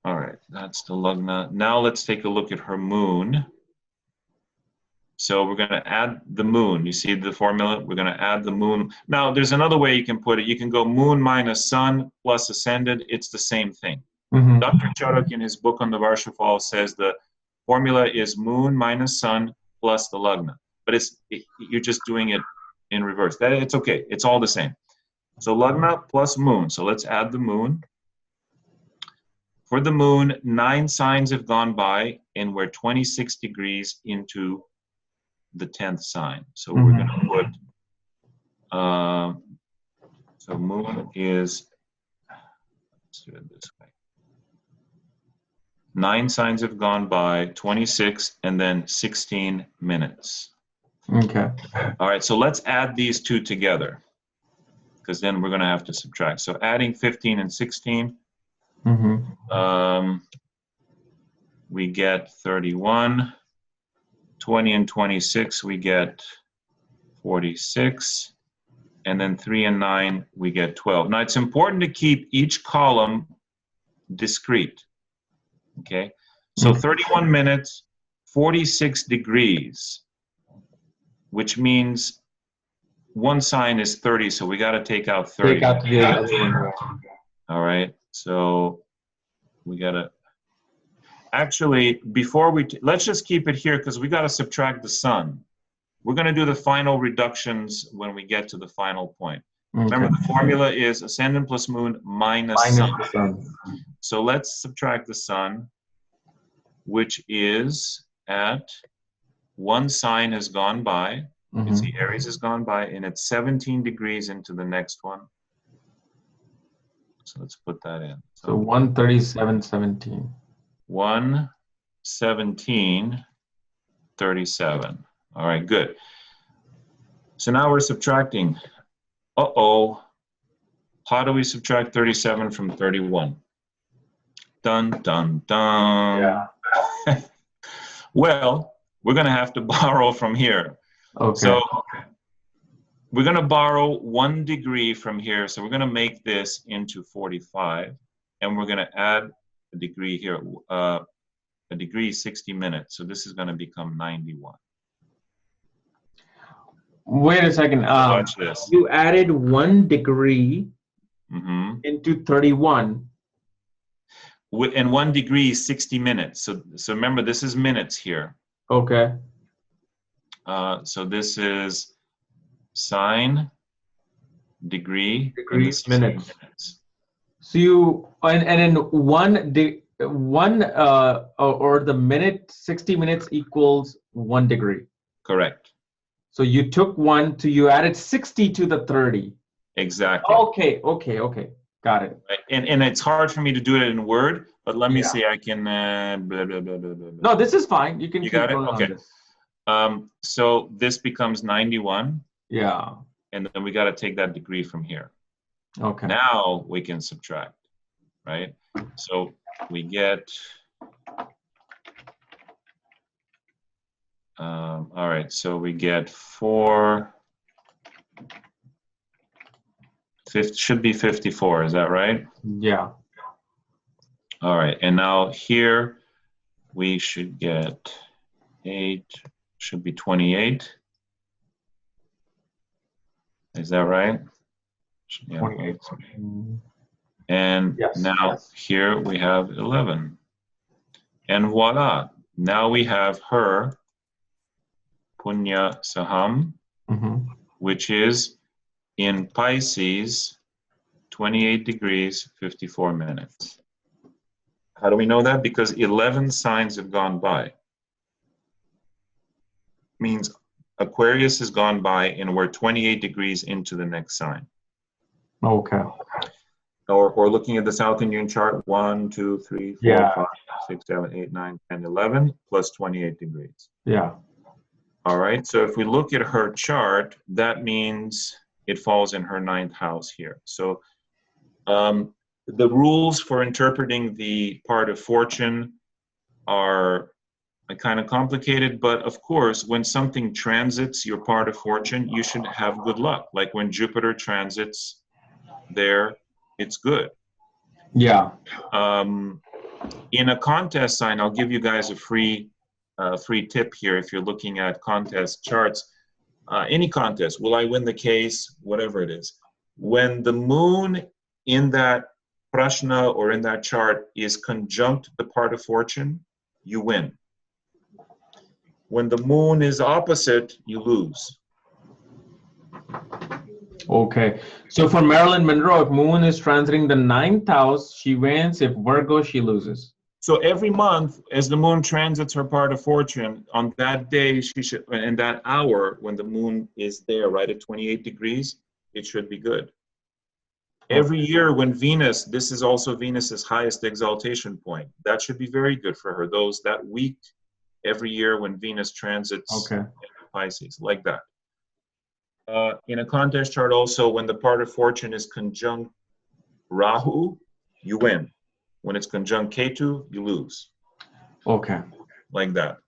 all right, that's the Lagna. Now let's take a look at her moon. So we're going to add the moon. You see the formula? We're going to add the moon. Now, there's another way you can put it. You can go moon minus sun plus ascendant. It's the same thing. Mm-hmm. Dr. Charak, in his book on the Varshafal, says the formula is moon minus sun plus the Lagna. But you're just doing it in reverse. It's okay. It's all the same. So Lagna plus moon. So let's add the moon. For the moon, 9 signs have gone by, and we're 26 degrees into the 10th sign. So we're going to put, so moon is, let's do it this way. 9 signs have gone by, 26, and then 16 minutes. Okay. All right, so let's add these 2 together, because then we're going to have to subtract. So adding 15 and 16, we get 31. 20 and 26, we get 46. And then 3 and 9, we get 12. Now, it's important to keep each column discrete. Okay? So 31 minutes, 46 degrees, which means one sign is 30, so we got to take out 30. Take out the other one. All right, so we got to, actually, before let's just keep it here because we got to subtract the sun. We're going to do the final reductions when we get to the final point. Okay. Remember, the formula is ascendant plus moon minus sun. So let's subtract the sun, which is at 1 sign has gone by. You can see Aries has gone by, and it's 17 degrees into the next one. So let's put that in. So 137.17. 117.37. All right, good. So now we're subtracting. Uh-oh. How do we subtract 37 from 31? Dun, dun, dun. Yeah. Well, we're going to have to borrow from here. Okay. So we're going to borrow 1 degree from here. So we're going to make this into 45. And we're going to add a degree here. A degree is 60 minutes. So this is going to become 91. Wait a second. Watch this. You added 1 degree into 31. And 1 degree is 60 minutes. So remember, this is minutes here. Okay. So this is sine, degree, minutes. So you and in or the minute 60 minutes equals 1 degree. Correct. So you took 1 you added 60 to the 30. Exactly. Okay. Got it. Right. And it's hard for me to do it in Word, but let me see. I can. Blah, blah, blah, blah, blah. No, this is fine. You can. You keep got it. going Okay. On this. So this becomes 91. Yeah. And then we got to take that degree from here. Okay. Now we can subtract, right? So we get. All right. So we get 4. Should be 54, is that right? Yeah. All right, and now here we should get 8, should be 28. Is that right? Yeah. 28. And now here we have 11. And voila, now we have her Punya Saham, which is in Pisces, 28 degrees, 54 minutes. How do we know that? Because 11 signs have gone by. Means Aquarius has gone by and we're 28 degrees into the next sign. Okay. Or looking at the South Indian chart, 1, 2, 3, 4, 5, 6, 7, 8, 9, 10, 11, plus 28 degrees. Yeah. All right, so if we look at her chart, that means it falls in her 9th house here. So the rules for interpreting the part of fortune are kind of complicated, but of course, when something transits your part of fortune, you should have good luck. Like when Jupiter transits there, it's good. Yeah. In a contest sign, I'll give you guys a free tip here if you're looking at contest charts. Any contest, will I win the case, whatever it is. When the moon in that prashna or in that chart is conjunct the part of fortune, you win. When the moon is opposite, you lose. Okay. So for Marilyn Monroe, if moon is transiting the 9th house, she wins. If Virgo, she loses. So every month, as the moon transits her part of fortune, on that day, she should, in that hour, when the moon is there, right at 28 degrees, it should be good. Every year when Venus, this is also Venus's highest exaltation point, that should be very good for her. That week, every year when Venus transits Pisces, like that. In a contest chart also, when the part of fortune is conjunct Rahu, you win. When it's conjunct Ketu, you lose. Okay. Like that.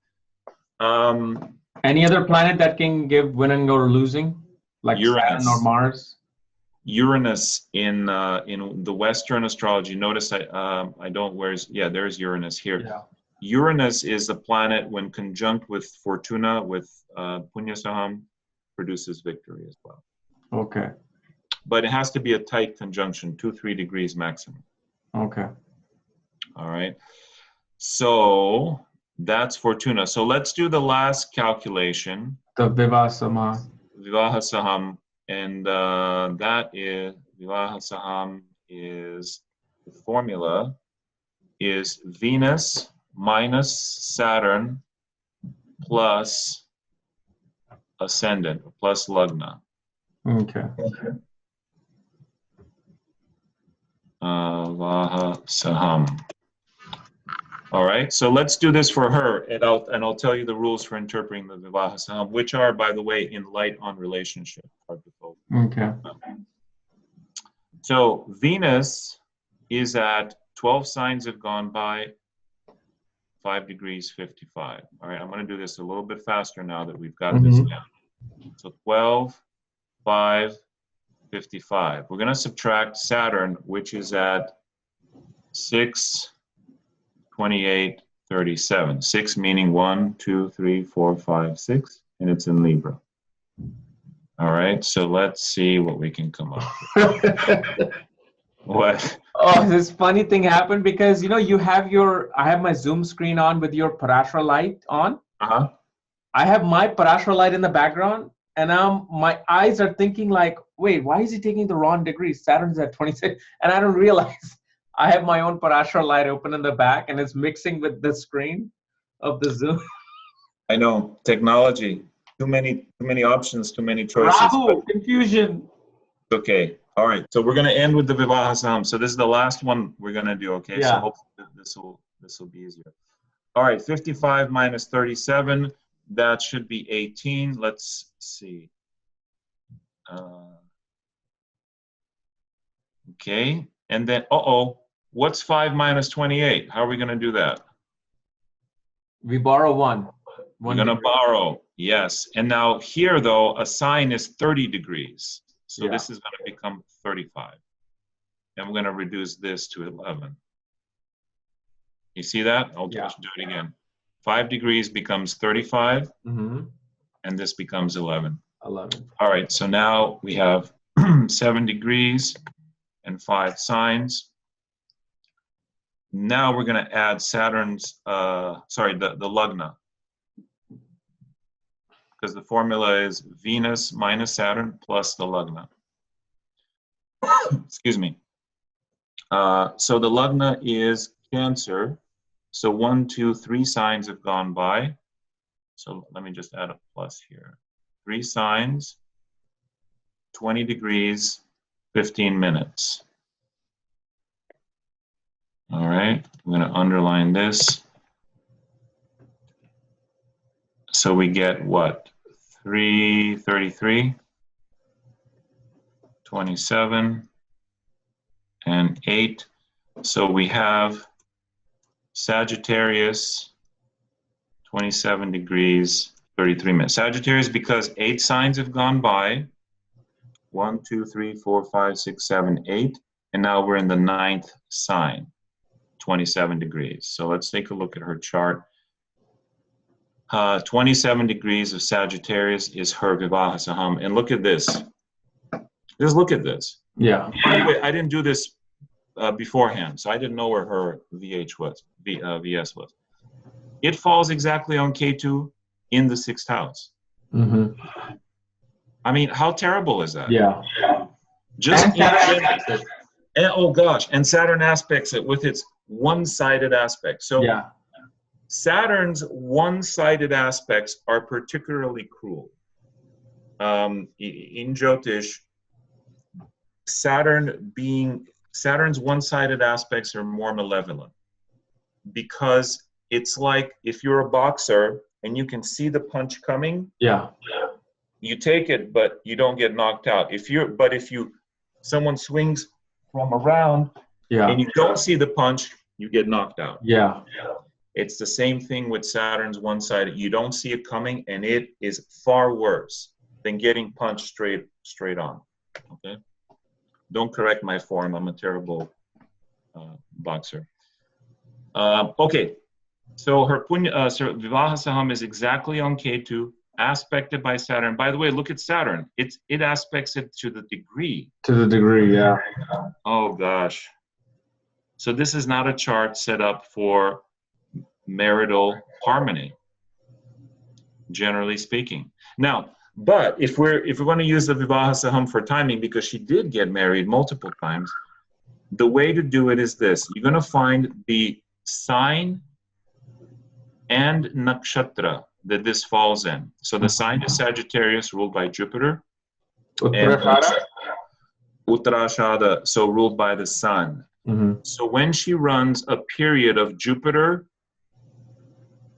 Any other planet that can give winning or losing? Like Uranus. Saturn or Mars? Uranus in the Western astrology, notice I don't, there's Uranus here. Yeah. Uranus is a planet when conjunct with Fortuna, with Punya Saham, produces victory as well. Okay. But it has to be a tight conjunction, 2-3 degrees maximum. Okay. All right. So that's Fortuna. So let's do the last calculation. The Vivasama. Vivaha Saham. And that is, Vivaha Saham is, the formula is Venus minus Saturn plus ascendant, plus Lagna. Okay. Vivaha Saham. All right, so let's do this for her, and I'll tell you the rules for interpreting the Vivaha Saham, which are, by the way, in light on relationship. Okay. So Venus is at 12 signs have gone by, 5 degrees 55. All right, I'm going to do this a little bit faster now that we've got this down. So 12, 5, 55. We're going to subtract Saturn, which is at 6, 28, 37. 6 meaning 1, 2, 3, 4, 5, 6, and it's in Libra. All right, so let's see what we can come up with. What? Oh, this funny thing happened because, you know, I have my Zoom screen on with your Parashara light on. Uh-huh. I have my Parashara light in the background, and my eyes are thinking like, wait, why is he taking the wrong degree? Saturn's at 26, and I don't realize I have my own Parashara light open in the back, and it's mixing with the screen of the Zoom. I know, technology. Too many options, too many choices. Rahu, confusion. Okay. All right. So we're going to end with the Vivaha Saham. So this is the last one we're going to do. Okay. Yeah. So hopefully this will be easier. All right. 55 minus 37. That should be 18. Let's see. Okay. And then, what's 5 minus 28? How are we going to do that? We borrow one. We're going to borrow. Yes. And now here, though, a sign is 30 degrees. So this is going to become 35. And we're going to reduce this to 11. You see that? I'll just do it again. 5 degrees becomes 35. Mm-hmm. And this becomes 11. 11. All right. So now we have 7 degrees and 5 signs. Now we're going to add Saturn's, the Lagna. Because the formula is Venus minus Saturn plus the Lagna. Excuse me. So the Lagna is Cancer. So 1, 2, 3 signs have gone by. So let me just add a plus here. 3 signs, 20 degrees, 15 minutes. All right, I'm going to underline this. So we get what? 3:33, 27, and 8. So we have Sagittarius, 27 degrees, 33 minutes. Sagittarius, because 8 signs have gone by. 1, 2, 3, 4, 5, 6, 7, 8. And now we're in the 9th sign, 27 degrees. So let's take a look at her chart. 27 degrees of Sagittarius is her Vivaha Saham. And look at this. Just look at this. Yeah. By the way, I didn't do this beforehand, so I didn't know where her VS was. It falls exactly on Ketu in the 6th house. Mm-hmm. I mean, how terrible is that? Yeah. Just and oh gosh, and Saturn aspects it with its one-sided aspect. So yeah. Saturn's one-sided aspects are particularly cruel. In Jyotish, Saturn's one-sided aspects are more malevolent, because it's like if you're a boxer and you can see the punch coming, Yeah. you take it, but you don't get knocked out. If someone swings from around, Yeah. and you don't see the punch, you get knocked out. Yeah. It's the same thing with Saturn's one-sided. You don't see it coming, and it is far worse than getting punched straight on. Okay. Don't correct my form. I'm a terrible boxer. Okay. So her Vivaha Saham is exactly on Ketu, aspected by Saturn. By the way, look at Saturn. It aspects it to the degree. To the degree, yeah. Oh gosh. So this is not a chart set up for marital harmony, generally speaking. Now, but if we're going to use the Vivaha Saham for timing, because she did get married multiple times, the way to do it is this. You're going to find the sign and nakshatra that this falls in. So the sign is Sagittarius, ruled by Jupiter. Uttarashada, so ruled by the sun. Mm-hmm. So when she runs a period of Jupiter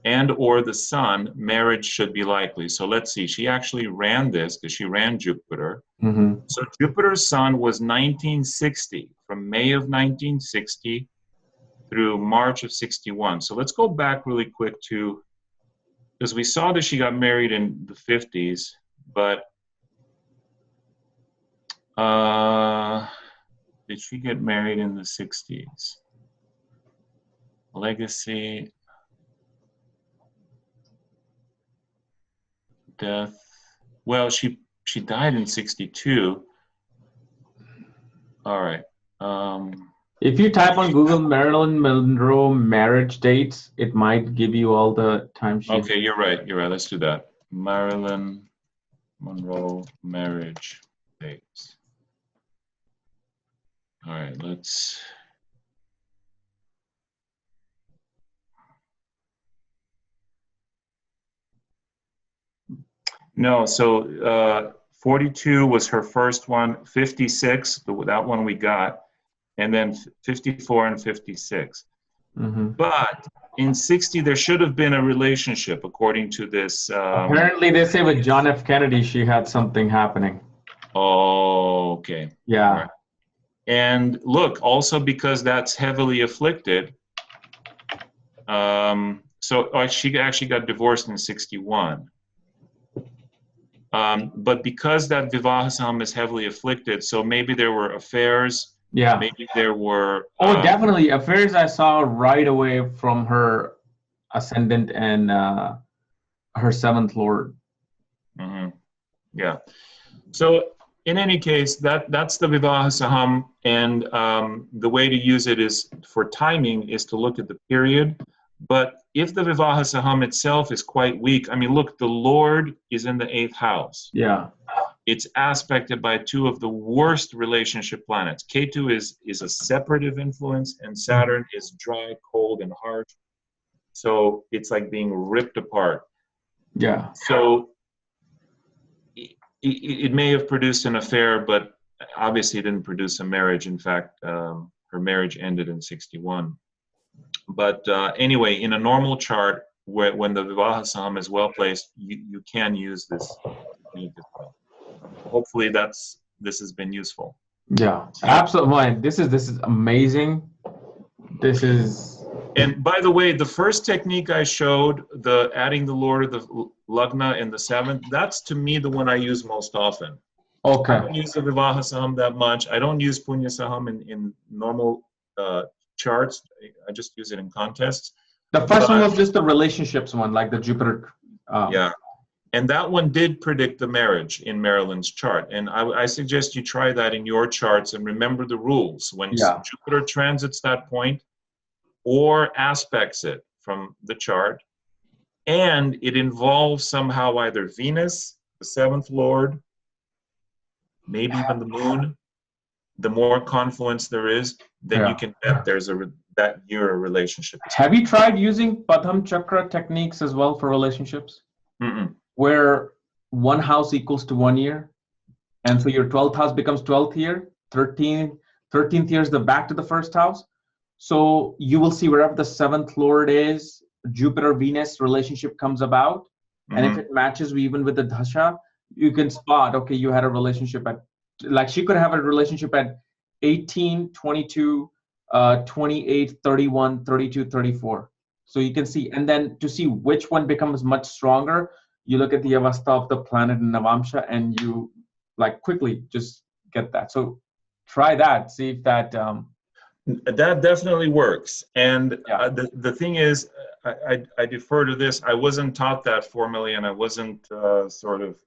and or the sun, marriage should be likely. So let's see, she actually ran this because she ran Jupiter. Mm-hmm. So Jupiter's sun was 1960, from May of 1960 through March of 61. So let's go back really quick to, because we saw that she got married in the 50s, but did she get married in the 60s? Legacy, death. Well, she died in 62. All right. If you type on Google Marilyn Monroe marriage dates, it might give you all the time she. Okay, you're right. Let's do that. Marilyn Monroe marriage dates. All right, let's. No, so 42 was her first one, 56, that one we got, and then 54 and 56. Mm-hmm. But in 60, there should have been a relationship, according to this. Apparently, they say with John F. Kennedy, she had something happening. Oh, okay. Yeah. Right. And look, also because that's heavily afflicted. She actually got divorced in 61. But because that Vivaha Saham is heavily afflicted, so maybe there were affairs. Yeah. Maybe there were. Oh, definitely affairs. I saw right away from her ascendant and her seventh lord. Mm-hmm. Yeah. So in any case, that's the Vivaha Saham, and the way to use it is for timing is to look at the period. But if the Vivaha Saham itself is quite weak, I mean, look, the Lord is in the 8th house. Yeah. it's aspected by two of the worst relationship planets. Ketu is a separative influence, and Saturn is dry, cold, and harsh. So it's like being ripped apart. Yeah. So it may have produced an affair, but obviously it didn't produce a marriage. In fact, her marriage ended in 61. But anyway, in a normal chart, when the Vivaha Saham is well placed, you can use this technique as well. Hopefully this has been useful. Yeah, absolutely. This is amazing. This is. And by the way, the first technique I showed, the adding the Lord of the Lagna in the 7th, that's to me the one I use most often. Okay. I don't use the Vivaha Saham that much. I don't use Punya Saham in normal charts. I just use it in contests. The first one was just the relationships one, like the Jupiter. Yeah. And that one did predict the marriage in Marilyn's chart. And I suggest you try that in your charts and remember the rules. When Jupiter transits that point or aspects it from the chart, and it involves somehow either Venus, the 7th Lord, maybe even the Moon, the more confluence there is, then you can bet there's that year a relationship. Have you tried using Padham Chakra techniques as well for relationships? Where one house equals to 1 year, and so your 12th house becomes 12th year, 13th year is the back to the first house. So you will see wherever the 7th Lord is, Jupiter Venus relationship comes about, and if it matches even with the dasha, you can spot, okay, you had a relationship at, like she could have a relationship at 18, 22, 28, 31, 32, 34. So you can see, and then to see which one becomes much stronger, you look at the avastha of the planet in Navamsha, and you like quickly just get that. So try that, see if that. That definitely works. And the thing is, I defer to this. I wasn't taught that formally, and I wasn't sort of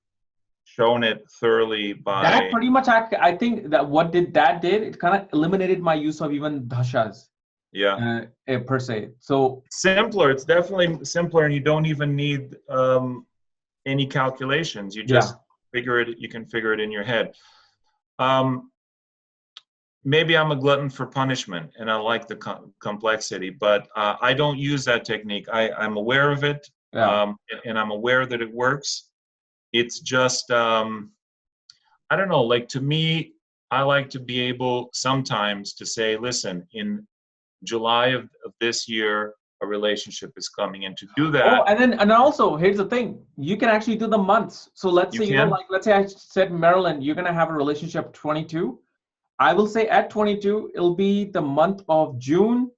shown it thoroughly by. That pretty much, I think that what that did, it kind of eliminated my use of even dashas. Yeah. Per se. So simpler. It's definitely simpler, and you don't even need any calculations. You just figure it. You can figure it in your head. Maybe I'm a glutton for punishment, and I like the complexity, but I don't use that technique. I'm aware of it, and I'm aware that it works. It's just, I don't know, like to me, I like to be able sometimes to say, listen, in July of this year, a relationship is coming in. To do that. Oh, and also, here's the thing. You can actually do the months. So let's say, let's say I said, Marilyn, you're going to have a relationship 22. I will say at 22, it'll be the month of June,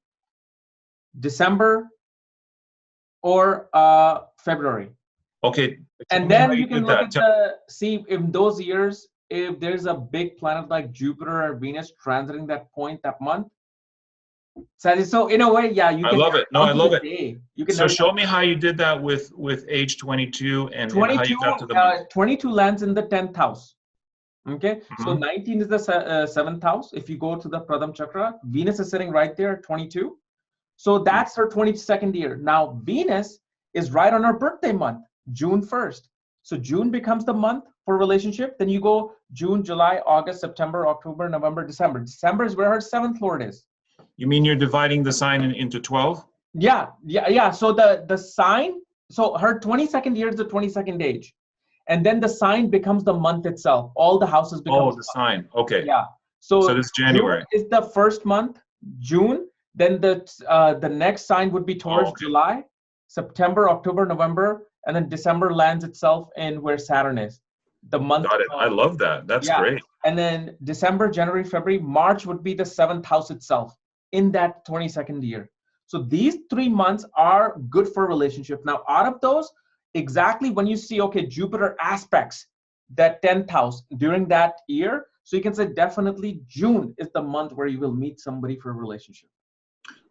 December, or February. Okay. And then you can look at see if those years, if there's a big planet like Jupiter or Venus transiting that point, that month. So in a way, you can. I love it. No, I love it. You can. So show me how you did that with age 22 and how you got to the month. 22 lands in the 10th house. Okay, so 19 is the 7th house. If you go to the Pradham Chakra, Venus is sitting right there at 22. So that's her 22nd year. Now, Venus is right on her birthday month, June 1st. So June becomes the month for relationship. Then you go June, July, August, September, October, November, December. December is where her 7th Lord is. You mean you're dividing the sign into 12? Yeah. So the sign, so her 22nd year is the 22nd age. And then the sign becomes the month itself. All the houses become. Oh, the sign. Okay. Yeah. So this January June is the first month, June. Then the next sign would be Taurus, July, September, October, November, and then December lands itself in where Saturn is. The month. Got it. I love that. That's great. And then December, January, February, March would be the 7th house itself in that 22nd year. So these 3 months are good for relationship. Now, out of those, exactly when you see, okay, Jupiter aspects that 10th house during that year, so you can say definitely June is the month where you will meet somebody for a relationship.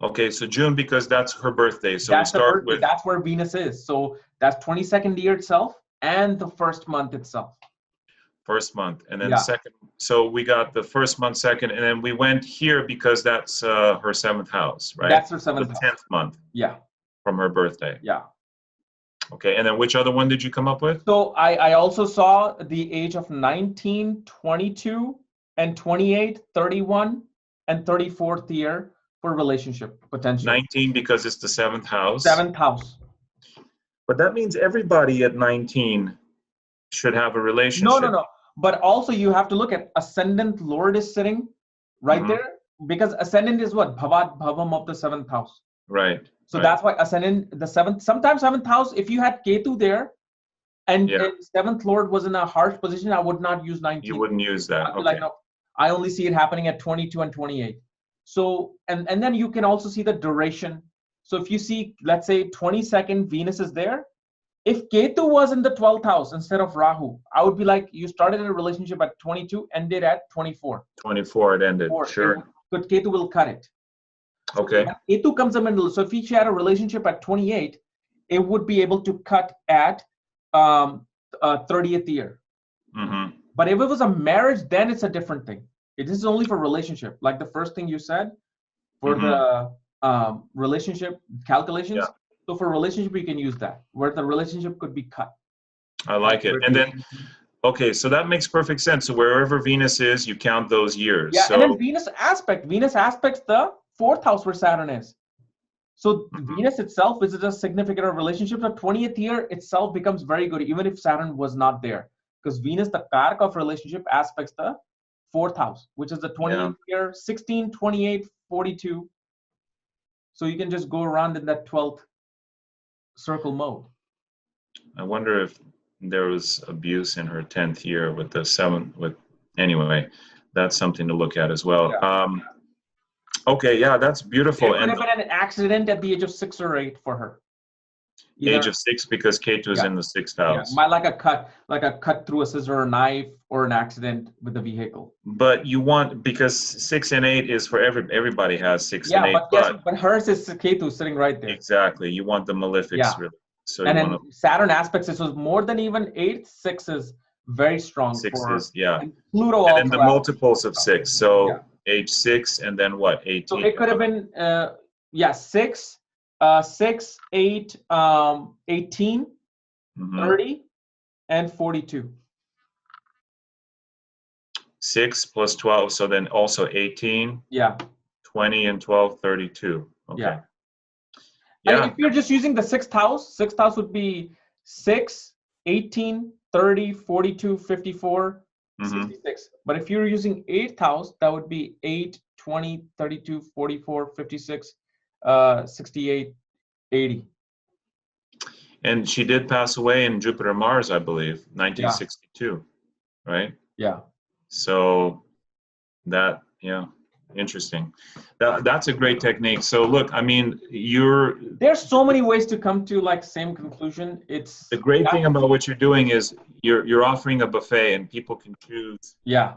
Okay, so June, because that's her birthday. So we start with. That's where Venus is. So that's 22nd year itself and the first month itself. First month, and then the second. So we got the first month, second, and then we went here because that's her 7th house, right? That's her 7th house. The 10th month. Yeah. From her birthday. Yeah. Okay, and then which other one did you come up with? So I also saw the age of 19, 22, and 28, 31, and 34th year for relationship potential. 19 because it's the 7th house. 7th house. But that means everybody at 19 should have a relationship. No. But also you have to look at ascendant Lord is sitting right there, because ascendant is what? Bhavat Bhavam of the 7th house. Right. So right. that's why ascendant, the 7th, sometimes 7th house, if you had Ketu there and 7th Lord was in a harsh position, I would not use 19. You wouldn't use that. I'd be like, no, I only see it happening at 22 and 28. So, and then you can also see the duration. So if you see, let's say 22nd Venus is there, if Ketu was in the 12th house instead of Rahu, I would be like, you started a relationship at 22, ended at 24. 24 it ended, sure. But Ketu will cut it. So okay. Ketu comes in the middle. So if she had a relationship at 28, it would be able to cut at 30th year. Mm-hmm. But if it was a marriage, then it's a different thing. It is only for relationship. Like the first thing you said, for the relationship calculations. Yeah. So for relationship, you can use that, where the relationship could be cut. I like it. And then, okay, so that makes perfect sense. So wherever Venus is, you count those years. Yeah, so, and then Venus aspects the 4th house where Saturn is. So Venus itself is a significant relationship. The 20th year itself becomes very good, even if Saturn was not there. Because Venus, the Karaka of relationship, aspects the 4th house, which is the 20th year, 16, 28, 42. So you can just go around in that 12th circle mode. I wonder if there was abuse in her 10th year with the 7th. Anyway, that's something to look at as well. Yeah. Okay, yeah, that's beautiful. It could have been an accident at the age of 6 or 8 for her. Age of 6 because Ketu is in the 6th house. Yeah. Like a cut through a scissor or a knife or an accident with the vehicle. But you want, because 6 and 8 is for everybody has 6 and 8. But hers is Ketu sitting right there. Exactly. You want the malefics really. So and then Saturn aspects this was more than even 8, 6 is very strong. 6 for is, yeah. And Pluto and also. then the multiples of 6. So age 6 and then what? 18. So it could have been 6, 6, 8, 18, 30, and 42. 6 plus 12, so then also 18. Yeah. 20 and 12, 32. Okay. Yeah. And if you're just using the 6th house would be 6, 18, 30, 42, 54, 66. But if you're using 8th house, that would be 8, 20, 32, 44, 56, 68, 80. And she did pass away in Jupiter Mars, I believe, 1962, right? Yeah. So that, interesting. That's a great technique. So look, I mean, there's so many ways to come to like same conclusion. It's the great thing about what you're doing is you're offering a buffet and people can choose. Yeah.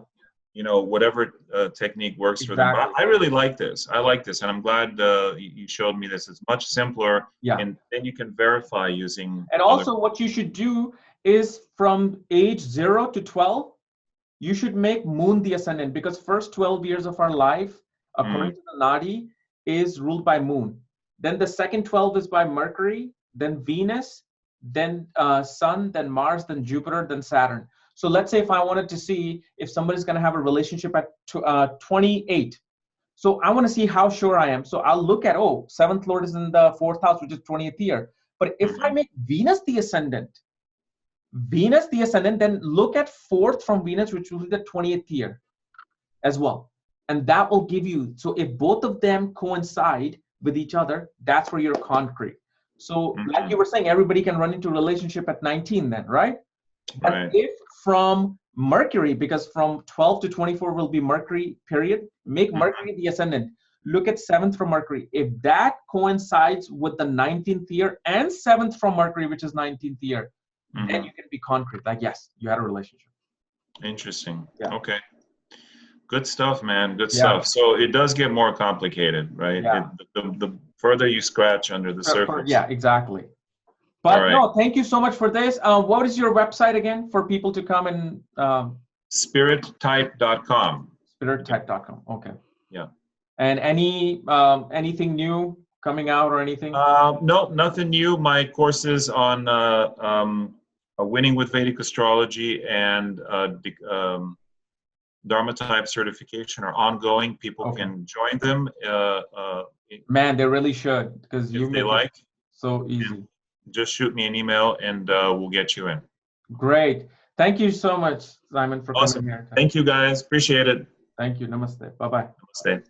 Whatever technique works for them. But I really like this. I like this, and I'm glad you showed me this. It's much simpler. Yeah. And then you can verify using. And also, what you should do is from age 0 to 12. You should make Moon the ascendant, because first 12 years of our life, according to the Nadi, is ruled by Moon. Then the second 12 is by Mercury, then Venus, then Sun, then Mars, then Jupiter, then Saturn. So let's say if I wanted to see if somebody's going to have a relationship at 28. So I want to see how sure I am. So I'll look at, 7th Lord is in the 4th house, which is 20th year. But if I make Venus the ascendant, then look at 4th from Venus, which will be the 20th year as well. And that will give you, so if both of them coincide with each other, that's where you're concrete. So like you were saying, everybody can run into a relationship at 19 then, right? And if from Mercury, because from 12 to 24 will be Mercury period, make Mercury the ascendant. Look at 7th from Mercury. If that coincides with the 19th year and 7th from Mercury, which is 19th year, then you can be concrete. Like, yes, you had a relationship. Interesting. Yeah. Okay. Good stuff, man. Good stuff. So it does get more complicated, right? Yeah. The further you scratch under the surface. Yeah, exactly. But no, thank you so much for this. What is your website again for people to come and? Spirittype.com. Spirittype.com. Okay. Yeah. And anything new coming out or anything? No, nothing new. My courses on winning with Vedic Astrology and Dharma type certification are ongoing. People can join them. Man, they really should, because you if they make like. it so easy. Just shoot me an email and we'll get you in. Great. Thank you so much, Simon, for coming here. Thank you, guys. Appreciate it. Thank you. Namaste. Bye-bye. Namaste.